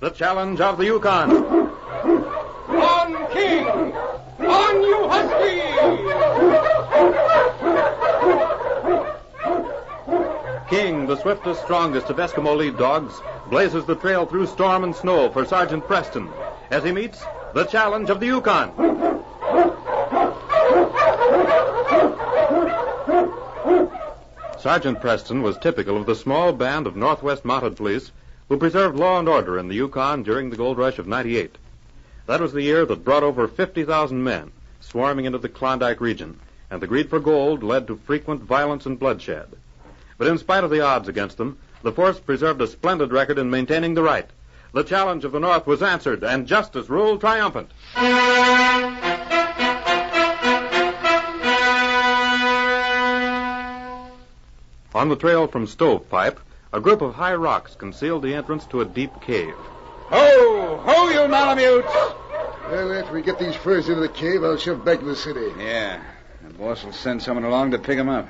the challenge of the Yukon. On, King! On, you husky! King, the swiftest, strongest of Eskimo lead dogs, blazes the trail through storm and snow for Sergeant Preston as he meets the challenge of the Yukon. Sergeant Preston was typical of the small band of Northwest Mounted Police who preserved law and order in the Yukon during the gold rush of '98. That was the year that brought over 50,000 men swarming into the Klondike region, and the greed for gold led to frequent violence and bloodshed. But in spite of the odds against them, the force preserved a splendid record in maintaining the right. The challenge of the North was answered, and justice ruled triumphant. On the trail from Stovepipe, a group of high rocks concealed the entrance to a deep cave. Ho! Ho, you Malamutes! Well, after we get these furs into the cave, I'll shove back to the city. Yeah. The boss will send someone along to pick them up.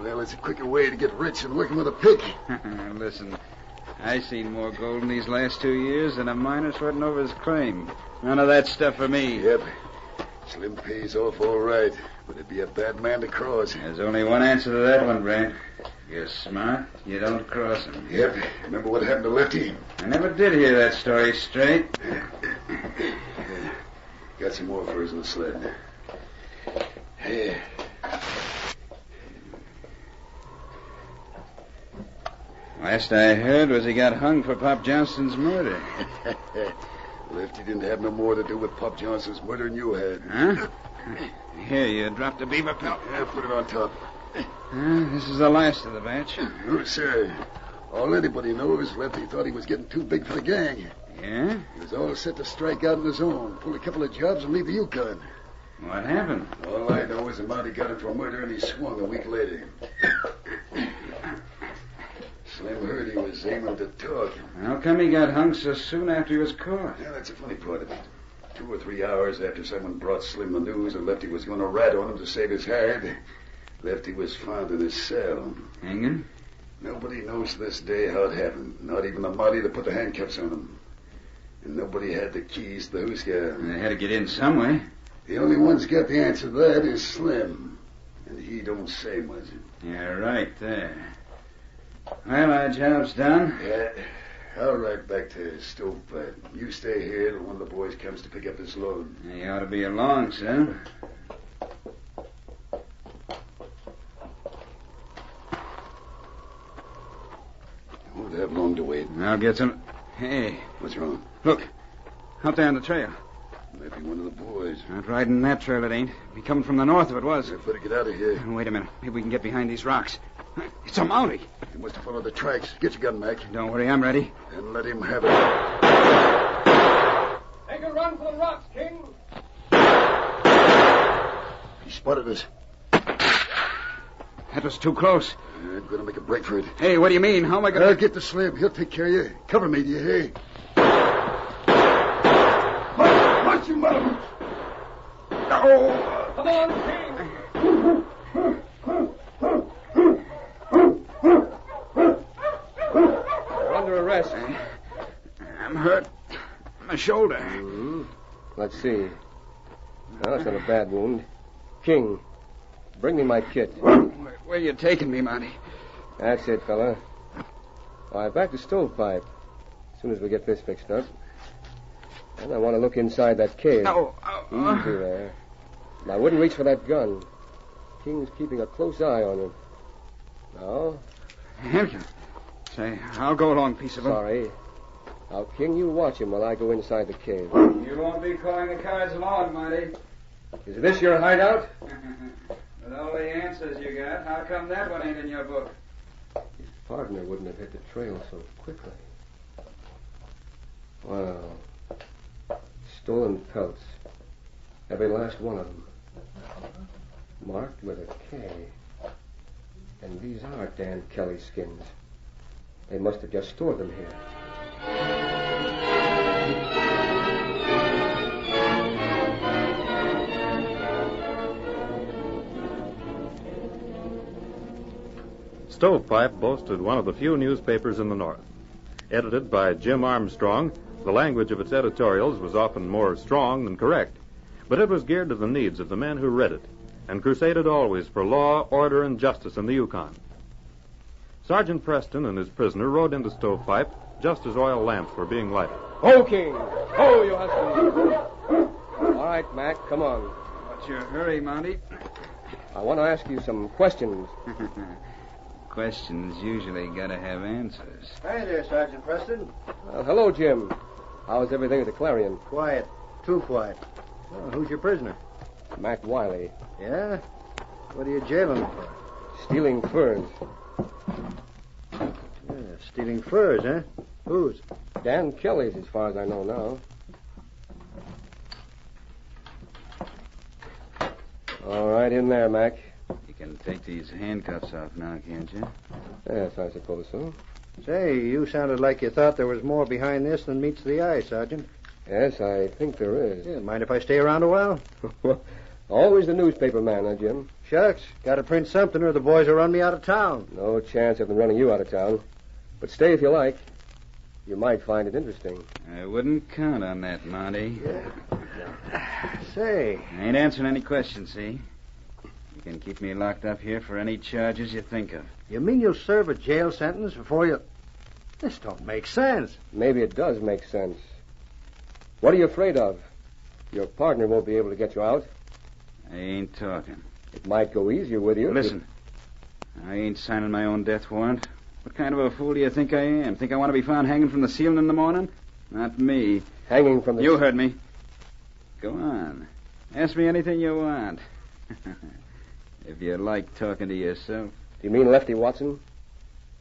Well, it's a quicker way to get rich than working with a pick. Listen, I seen more gold in these last 2 years than a miner sweating over his claim. None of that stuff for me. Yep. Slim pays off all right, but it'd be a bad man to cross. There's only one answer to that one, Brent. You're smart, you don't cross him. Yep. Remember what happened to Lefty? I never did hear that story straight. Got some more furs in the sled. Hey. Last I heard was he got hung for Pop Johnston's murder. Lefty didn't have no more to do with Pop Johnson's murder than you had. Huh? Here, you dropped a beaver pelt. Yeah, put it on top. This is the last of the batch. No, sir. All anybody knows is Lefty thought he was getting too big for the gang. Yeah? He was all set to strike out on his own, pull a couple of jobs, and leave the Yukon. What happened? All I know is the Mountie got him for murder, and he swung a week later. Slim heard he was aiming to talk. How come he got hung so soon after he was caught? Yeah, that's the funny part of it. 2 or 3 hours after someone brought Slim the news that Lefty was going to rat on him to save his hide, Lefty was found in his cell. Hanging? Nobody knows to this day how it happened. Not even the Mountie that put the handcuffs on him. And nobody had the keys to the Huska. They had to get in some way. The only one's got the answer to that is Slim. And he don't say much. Yeah, right there. Well, our job's done. Yeah. I'll ride back to Stovepipe. You stay here till one of the boys comes to pick up his load. You ought to be along, son. Won't have long to wait. I'll get some... Hey. What's wrong? Look. Out there on the trail. Might be one of the boys. Not riding that trail, it ain't. Be coming from the north if it was. I better get out of here. Wait a minute. Maybe we can get behind these rocks. It's a Mountie. You must have followed the tracks. Get your gun, Mac. Don't worry, I'm ready. And let him have it. Make a run for the rocks, King. He spotted us. That was too close. I'm going to make a break for it. Hey, what do you mean? How am I going to... I'll get the Slim. He'll take care of you. Cover me, do you hear? Watch your mouth. Oh! Come on, King. You're under arrest. I'm hurt. My shoulder. Mm-hmm. Let's see. No, it's not a bad wound. King, bring me my kit. Where you taking me, Monty? That's it, fella. All right, back to Stovepipe. As soon as we get this fixed up. And I want to look inside that cave. No. Easy there. And I wouldn't reach for that gun. King's keeping a close eye on him. No? Hampton. Say, I'll go along, piece of him. Sorry. Now, King, you watch him while I go inside the cave. You won't be calling the cards long, Monty. Is this your hideout? With all the answers you got, how come that one ain't in your book? His partner wouldn't have hit the trail so quickly. Well, stolen pelts. Every last one of them. Marked with a K. And these are Dan Kelly skins. They must have just stored them here. Stovepipe boasted one of the few newspapers in the north. Edited by Jim Armstrong, the language of its editorials was often more strong than correct, but it was geared to the needs of the men who read it, and crusaded always for law, order, and justice in the Yukon. Sergeant Preston and his prisoner rode into Stovepipe just as oil lamps were being lighted. Ho, King! Ho, you husky! All right, Mac, come on. What's your hurry, Monty? I want to ask you some questions. Questions usually gotta have answers. Hi there, Sergeant Preston. Hello, Jim. How's everything at the Clarion? Quiet. Too quiet. Oh, who's your prisoner? Mac Wiley. Yeah? What are you jailing him for? Stealing furs. Yeah, stealing furs, huh? Whose? Dan Kelly's, as far as I know now. All right, in there, Mac. You can take these handcuffs off now, can't you? Yes, I suppose so. Say, you sounded like you thought there was more behind this than meets the eye, Sergeant. Yes, I think there is. Yeah, mind if I stay around a while? Always the newspaper man, huh, Jim? Shucks. Gotta print something or the boys will run me out of town. No chance of them running you out of town. But stay if you like. You might find it interesting. I wouldn't count on that, Monty. Say, I ain't answering any questions, see? You can keep me locked up here for any charges you think of. you mean you'll serve a jail sentence before you... This don't make sense. Maybe it does make sense. What are you afraid of? Your partner won't be able to get you out. I ain't talking. It might go easier with you. Listen, I ain't signing my own death warrant. What kind of a fool do you think I am? Think I want to be found hanging from the ceiling in the morning? Not me. Hanging from the... You heard me. Go on. Ask me anything you want. If you like talking to yourself. Do you mean Lefty Watson?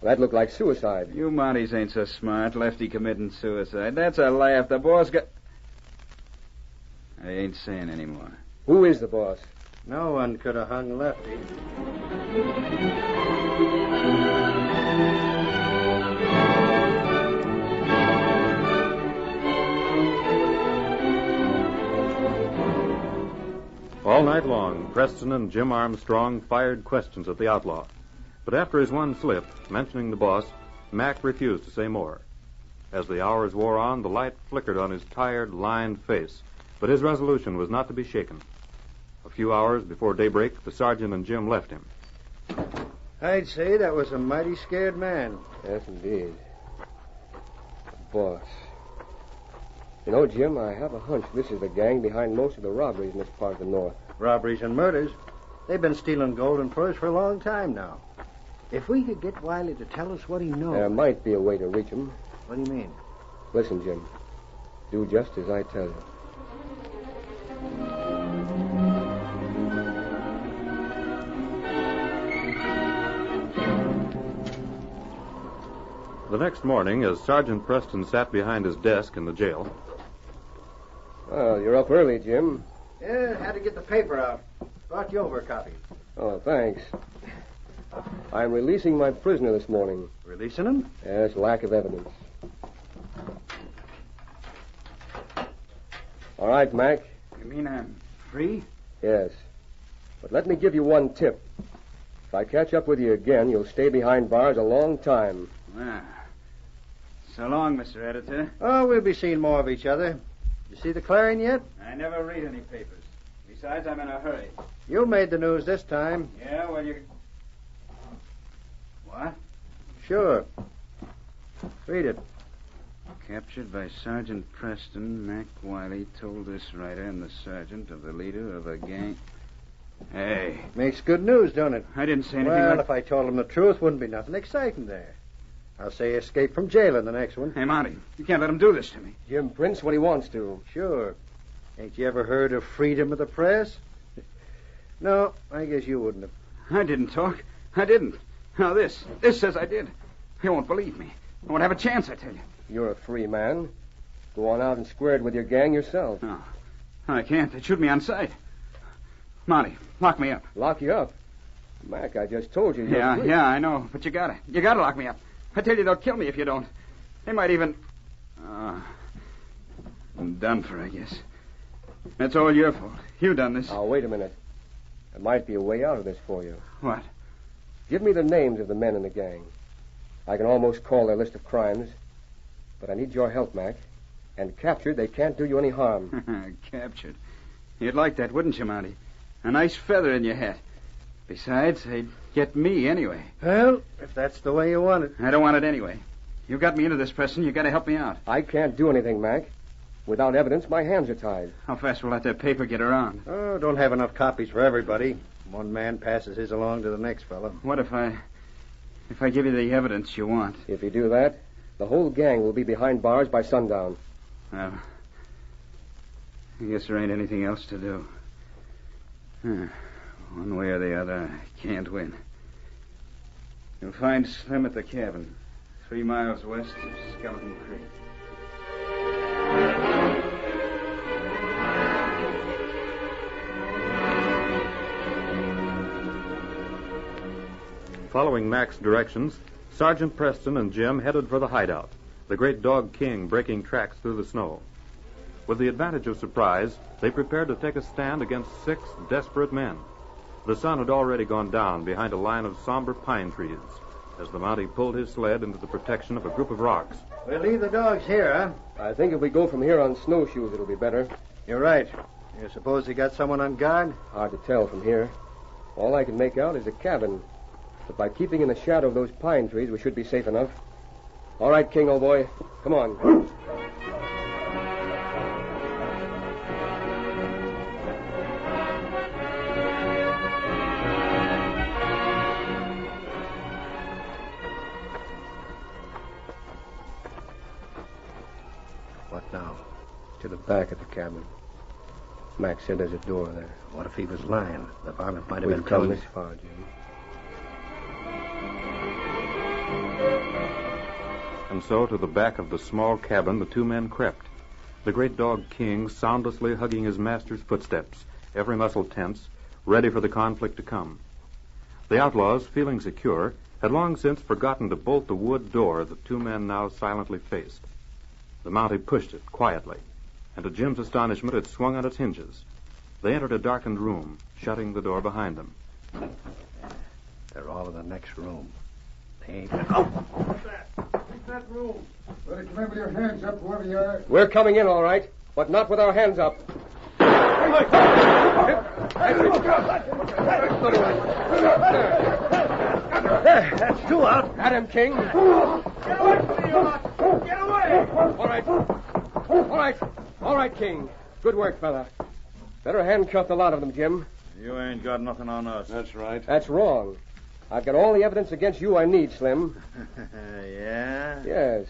That looked like suicide. You Mounties ain't so smart. Lefty committing suicide. That's a laugh. The boss got... I ain't saying any more. Who is the boss? No one could have hung Lefty. All night long, Preston and Jim Armstrong fired questions at the outlaw. But after his one slip, mentioning the boss, Mac refused to say more. As the hours wore on, the light flickered on his tired, lined face, but his resolution was not to be shaken. A few hours before daybreak, the sergeant and Jim left him. I'd say that was a mighty scared man. Yes, indeed. The boss. You know, Jim, I have a hunch this is the gang behind most of the robberies in this part of the North. Robberies and murders. They've been stealing gold and furs for a long time now. If we could get Wiley to tell us what he knows... There might be a way to reach him. What do you mean? Listen, Jim. Do just as I tell you. The next morning, as Sergeant Preston sat behind his desk in the jail... Well, you're up early, Jim. Yeah, had to get the paper out. Brought you over a copy. Oh, thanks. I'm releasing my prisoner this morning. Releasing him? Yes, lack of evidence. All right, Mac. You mean I'm free? Yes. But let me give you one tip. If I catch up with you again, you'll stay behind bars a long time. Well, so long, Mr. Editor. Oh, we'll be seeing more of each other. You see the Clarion yet? I never read any papers. Besides, I'm in a hurry. You made the news this time. Yeah, well, you... What? Sure. Read it. Captured by Sergeant Preston, Mac Wiley told this writer and the sergeant of the leader of a gang... Hey. Makes good news, don't it? I didn't say anything Well, like... if I told him the truth, wouldn't be nothing exciting there. I'll say escape from jail in the next one. Hey, Monty, you can't let him do this to me. Jim prints what he wants to. Sure. Ain't you ever heard of freedom of the press? No, I guess you wouldn't have. I didn't talk. I didn't. Now this says I did. You won't believe me. I won't have a chance, I tell you. You're a free man. Go on out and square it with your gang yourself. No, I can't. They'd shoot me on sight. Monty, lock me up. Lock you up? Mac, I just told you. You're free. Yeah, I know. But you gotta lock me up. I tell you, they'll kill me if you don't. They might even... I'm done for, I guess. That's all your fault. You done this. Now, wait a minute. There might be a way out of this for you. What? Give me the names of the men in the gang. I can almost call their list of crimes. But I need your help, Mac. And captured, they can't do you any harm. Captured. You'd like that, wouldn't you, Monty? A nice feather in your hat. Besides, they'd get me anyway. Well, if that's the way you want it. I don't want it anyway. You got me into this, Preston. You got to help me out. I can't do anything, Mac. Without evidence, my hands are tied. How fast will that paper get around? Oh, don't have enough copies for everybody. One man passes his along to the next fellow. What if I give you the evidence you want? If you do that, the whole gang will be behind bars by sundown. Well, I guess there ain't anything else to do. One way or the other, I can't win. You'll find Slim at the cabin, 3 miles west of Skeleton Creek. Following Mac's directions, Sergeant Preston and Jim headed for the hideout, the great dog King breaking tracks through the snow. With the advantage of surprise, they prepared to take a stand against 6 desperate men. The sun had already gone down behind a line of somber pine trees as the Mountie pulled his sled into the protection of a group of rocks. We'll leave the dogs here, huh? I think if we go from here on snowshoes, it'll be better. You're right. You suppose he got someone on guard? Hard to tell from here. All I can make out is a cabin. But by keeping in the shadow of those pine trees, we should be safe enough. All right, King, old boy. Come on. What now? To the back of the cabin. Mac said there's a door there. What if he was lying? The varmint might have We've been come telling this far, Jim. And so to the back of the small cabin the 2 men crept, the great dog King soundlessly hugging his master's footsteps, every muscle tense, ready for the conflict to come. The outlaws, feeling secure, had long since forgotten to bolt the wood door the 2 men now silently faced. The Mountie pushed it quietly, and to Jim's astonishment it swung on its hinges. They entered a darkened room, shutting the door behind them. They're all in the next room. They ain't... What's that? Keep that room. Better come in with your hands up, whoever you are. We're coming in, all right, but not with our hands up. That's 2 out. At him, King. Get away from me, you lot. Get away. All right. All right. All right, King. Good work, fella. Better handcuff the lot of them, Jim. You ain't got nothing on us. That's right. That's wrong. I've got all the evidence against you I need, Slim. Yeah? Yes.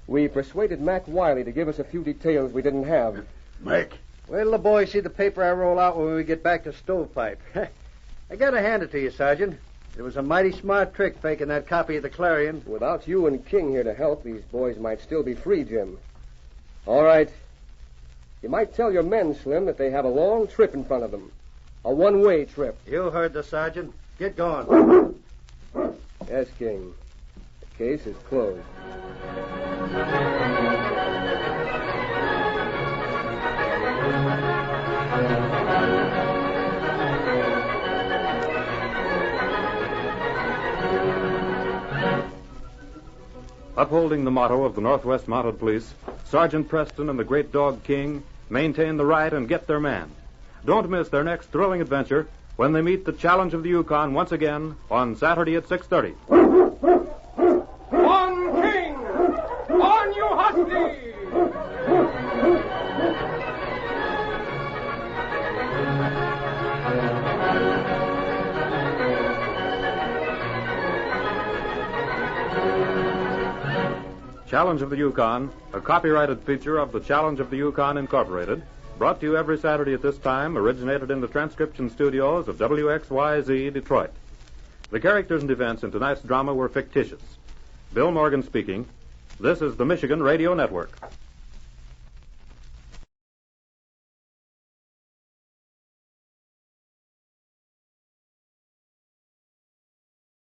We persuaded Mac Wiley to give us a few details we didn't have. Mac. Wait till the boys see the paper I roll out when we get back to Stovepipe. I gotta hand it to you, Sergeant. It was a mighty smart trick faking that copy of the Clarion. Without you and King here to help, these boys might still be free, Jim. All right. You might tell your men, Slim, that they have a long trip in front of them. A one-way trip. You heard the sergeant. Get going. Yes, King. The case is closed. Upholding the motto of the Northwest Mounted Police, Sergeant Preston and the great dog King maintain the right and get their man. Don't miss their next thrilling adventure when they meet the challenge of the Yukon once again on Saturday at 6:30. On King! On you Husky! Challenge of the Yukon, a copyrighted feature of the Challenge of the Yukon Incorporated, brought to you every Saturday at this time, originated in the transcription studios of WXYZ Detroit. The characters and events in tonight's drama were fictitious. Bill Morgan speaking. This is the Michigan Radio Network.